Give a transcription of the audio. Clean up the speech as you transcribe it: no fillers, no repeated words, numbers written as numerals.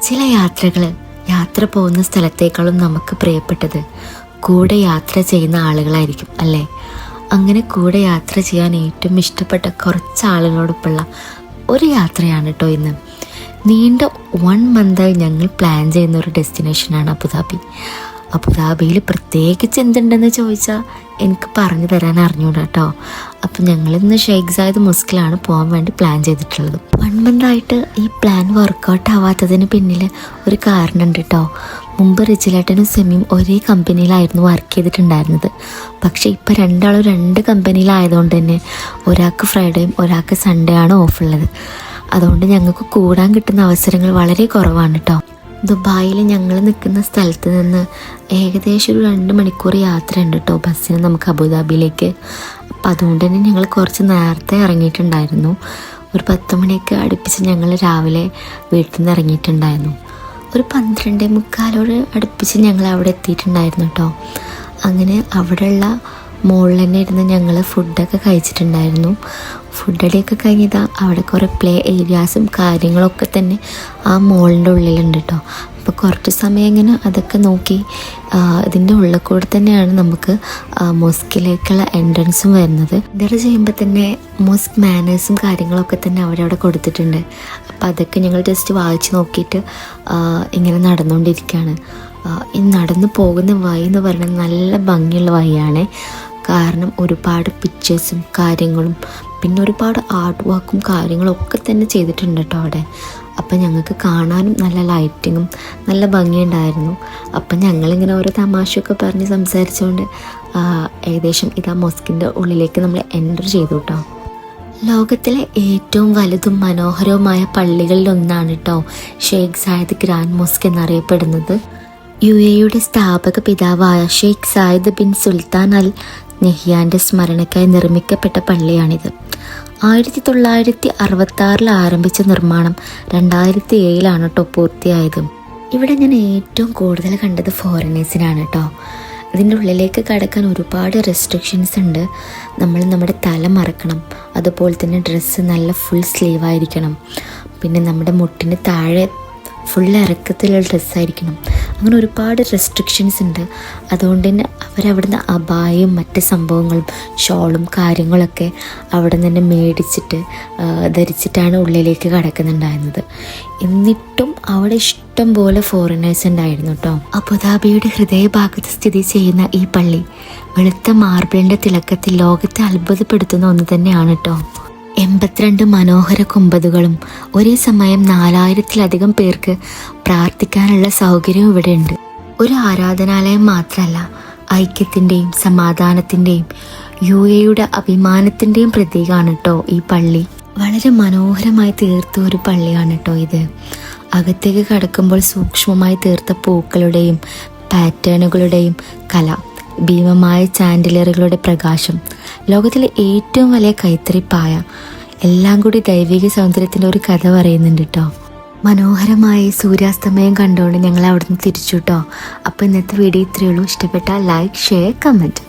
ചില യാത്ര പോകുന്ന സ്ഥലത്തേക്കാളും നമുക്ക് പ്രിയപ്പെട്ടത് കൂടെ യാത്ര ചെയ്യുന്ന ആളുകളായിരിക്കും അല്ലേ? അങ്ങനെ കൂടെ യാത്ര ചെയ്യാൻ ഏറ്റവും ഇഷ്ടപ്പെട്ട കുറച്ച് ആളുകളോടൊപ്പമുള്ള ഒരു യാത്രയാണ് കേട്ടോ ഇന്ന്. നീണ്ട 1 മന്തായി ഞങ്ങൾ പ്ലാൻ ചെയ്യുന്ന ഒരു ഡെസ്റ്റിനേഷനാണ് അബുദാബി. അബുദാബിയിൽ പ്രത്യേകിച്ച് എന്തുണ്ടെന്ന് ചോദിച്ചാൽ എനിക്ക് പറഞ്ഞു തരാൻ അറിഞ്ഞൂടാ കേട്ടോ. അപ്പം ഞങ്ങളിന്ന് ഷെയ്ഖ് സായിദ് മോസ്കിലാണ് പോകാൻ വേണ്ടി പ്ലാൻ ചെയ്തിട്ടുള്ളത്. 1 മന്തായിട്ട് ഈ പ്ലാൻ വർക്കൗട്ട് ആവാത്തതിന് പിന്നിൽ ഒരു കാരണമുണ്ട് കേട്ടോ. മുമ്പ് റിജിലേട്ടനും സെമിയും ഒരേ കമ്പനിയിലായിരുന്നു വർക്ക് ചെയ്തിട്ടുണ്ടായിരുന്നത്. പക്ഷേ ഇപ്പം രണ്ടാളും 2 കമ്പനിയിലായതുകൊണ്ട് തന്നെ ഒരാൾക്ക് ഫ്രൈഡേയും ഒരാൾക്ക് സൺഡേ ആണ് ഓഫുള്ളത്. അതുകൊണ്ട് ഞങ്ങൾക്ക് കൂടാൻ കിട്ടുന്ന അവസരങ്ങൾ വളരെ കുറവാണ് കേട്ടോ. ദുബായിൽ ഞങ്ങൾ നിൽക്കുന്ന സ്ഥലത്ത് നിന്ന് ഏകദേശം ഒരു 2 മണിക്കൂർ യാത്ര ഉണ്ട് കേട്ടോ ബസ്സിന് നമുക്ക് അബുദാബിയിലേക്ക്. അപ്പം അതുകൊണ്ട് തന്നെ ഞങ്ങൾ കുറച്ച് നേരത്തെ ഇറങ്ങിയിട്ടുണ്ടായിരുന്നു. ഒരു 10 മണിയൊക്കെ അടുപ്പിച്ച് ഞങ്ങൾ രാവിലെ വീട്ടിൽ നിന്ന് ഇറങ്ങിയിട്ടുണ്ടായിരുന്നു. ഒരു 12:45 അടുപ്പിച്ച് ഞങ്ങൾ അവിടെ എത്തിയിട്ടുണ്ടായിരുന്നു കേട്ടോ. അങ്ങനെ അവിടെയുള്ള മുകളിൽ തന്നെ ഇരുന്ന് ഞങ്ങൾ ഫുഡൊക്കെ കഴിച്ചിട്ടുണ്ടായിരുന്നു. ഫുഡടിയൊക്കെ കഴിഞ്ഞതാ അവിടെ കുറേ പ്ലേ ഏരിയാസും കാര്യങ്ങളൊക്കെ തന്നെ ആ മോളിൻ്റെ ഉള്ളിലുണ്ട് കേട്ടോ. അപ്പോൾ കുറച്ച് സമയം ഇങ്ങനെ അതൊക്കെ നോക്കി ഇതിൻ്റെ ഉള്ളിൽ കൂടെ തന്നെയാണ് നമുക്ക് മോസ്കിലേക്കുള്ള എൻട്രൻസും വരുന്നത്. ഇതൊക്കെ ചെയ്യുമ്പോൾ തന്നെ മോസ്ക് മാനേഴ്സും കാര്യങ്ങളൊക്കെ തന്നെ അവിടെ കൊടുത്തിട്ടുണ്ട്. അപ്പോൾ അതൊക്കെ ഞങ്ങൾ ജസ്റ്റ് വായിച്ച് നോക്കിയിട്ട് ഇങ്ങനെ നടന്നുകൊണ്ടിരിക്കുകയാണ്. ഈ നടന്നു പോകുന്ന വഴി എന്ന് പറയുന്നത് നല്ല ഭംഗിയുള്ള വഴിയാണ്. കാരണം ഒരുപാട് പിക്ചേഴ്സും കാര്യങ്ങളും പിന്നെ ഒരുപാട് ആർട്ട് വർക്കും കാര്യങ്ങളും ഒക്കെ തന്നെ ചെയ്തിട്ടുണ്ട് കേട്ടോ അവിടെ. അപ്പം ഞങ്ങൾക്ക് കാണാനും നല്ല ലൈറ്റിങ്ങും നല്ല ഭംഗിയുണ്ടായിരുന്നു. അപ്പം ഞങ്ങളിങ്ങനെ ഓരോ തമാശയൊക്കെ പറഞ്ഞ് സംസാരിച്ചുകൊണ്ട് ഏകദേശം ഇതാ മോസ്കിൻ്റെ ഉള്ളിലേക്ക് നമ്മൾ എൻ്റർ ചെയ്തു കേട്ടോ. ലോകത്തിലെ ഏറ്റവും വലുതും മനോഹരവുമായ പള്ളികളിലൊന്നാണ് കേട്ടോ ഷെയ്ഖ് സായിദ് ഗ്രാൻഡ് മോസ്ക് എന്നറിയപ്പെടുന്നത്. UAEയുടെ സ്ഥാപക പിതാവായ ഷെയ്ഖ് സായിദ് ബിൻ സുൽത്താൻ അൽ നെഹ്യാൻ്റെ സ്മരണയ്ക്കായി നിർമ്മിക്കപ്പെട്ട പള്ളിയാണിത്. 1966 ആരംഭിച്ച നിർമ്മാണം 2007 കേട്ടോ പൂർത്തിയായത്. ഇവിടെ ഞാൻ ഏറ്റവും കൂടുതൽ കണ്ടത് ഫോറിനേഴ്സിനാണ് കേട്ടോ. ഇതിൻ്റെ ഉള്ളിലേക്ക് കടക്കാൻ ഒരുപാട് റെസ്ട്രിക്ഷൻസ് ഉണ്ട്. നമ്മൾ നമ്മുടെ തല മറക്കണം, അതുപോലെ തന്നെ ഡ്രസ്സ് നല്ല ഫുൾ സ്ലീവ് ആയിരിക്കണം, പിന്നെ നമ്മുടെ മുട്ടിന് താഴെ ഫുൾ ഇറക്കത്തിലുള്ള ഡ്രസ്സായിരിക്കണം. അങ്ങനെ ഒരുപാട് റെസ്ട്രിക്ഷൻസ് ഉണ്ട്. അതുകൊണ്ട് തന്നെ അവരവിടുന്ന് അബായും മറ്റ് സംഭവങ്ങളും ഷോളും കാര്യങ്ങളൊക്കെ അവിടെ നിന്ന് തന്നെ മേടിച്ചിട്ട് ധരിച്ചിട്ടാണ് ഉള്ളിലേക്ക് കടക്കുന്നുണ്ടായിരുന്നത്. എന്നിട്ടും അവിടെ ഇഷ്ടം പോലെ ഫോറിനേഴ്സ് ഉണ്ടായിരുന്നു കേട്ടോ. അബുദാബിയുടെ ഹൃദയഭാഗത്ത് സ്ഥിതി ചെയ്യുന്ന ഈ പള്ളി വെളുത്ത മാർബിളിൻ്റെ തിളക്കത്തിൽ ലോകത്തെ അത്ഭുതപ്പെടുത്തുന്ന ഒന്ന് തന്നെയാണ് കേട്ടോ. 82 മനോഹര കുമ്പതുകളും ഒരേ സമയം 4000-ലധികം പേർക്ക് പ്രാർത്ഥിക്കാനുള്ള സൗകര്യം ഇവിടെ ഉണ്ട്. ഒരു ആരാധനാലയം മാത്രമല്ല, ഐക്യത്തിൻ്റെയും സമാധാനത്തിൻ്റെയും UAEയുടെ അഭിമാനത്തിൻ്റെയും പ്രതീകമാണ് കേട്ടോ ഈ പള്ളി. വളരെ മനോഹരമായി തീർത്ത ഒരു പള്ളിയാണ് കേട്ടോ ഇത്. അകത്തേക്ക് കടക്കുമ്പോൾ സൂക്ഷ്മമായി തീർത്ത പൂക്കളുടെയും പാറ്റേണുകളുടെയും കല, ഭീമമായ ചാൻഡിലറുകളുടെ പ്രകാശം, ലോകത്തിലെ ഏറ്റവും വലിയ കൈത്തറിപ്പായ, എല്ലാം കൂടി ദൈവിക സൗന്ദര്യത്തിൻ്റെ ഒരു കഥ പറയുന്നുണ്ട് കേട്ടോ. മനോഹരമായി സൂര്യാസ്തമയം കണ്ടുകൊണ്ട് ഞങ്ങൾ അവിടുന്ന് തിരിച്ചു കേട്ടോ. അപ്പോൾ ഇന്നത്തെ വീഡിയോ ഇത്രയേ ഉള്ളൂ. ഇഷ്ടപ്പെട്ടാൽ ലൈക്ക്, ഷെയർ, കമൻറ്റ്.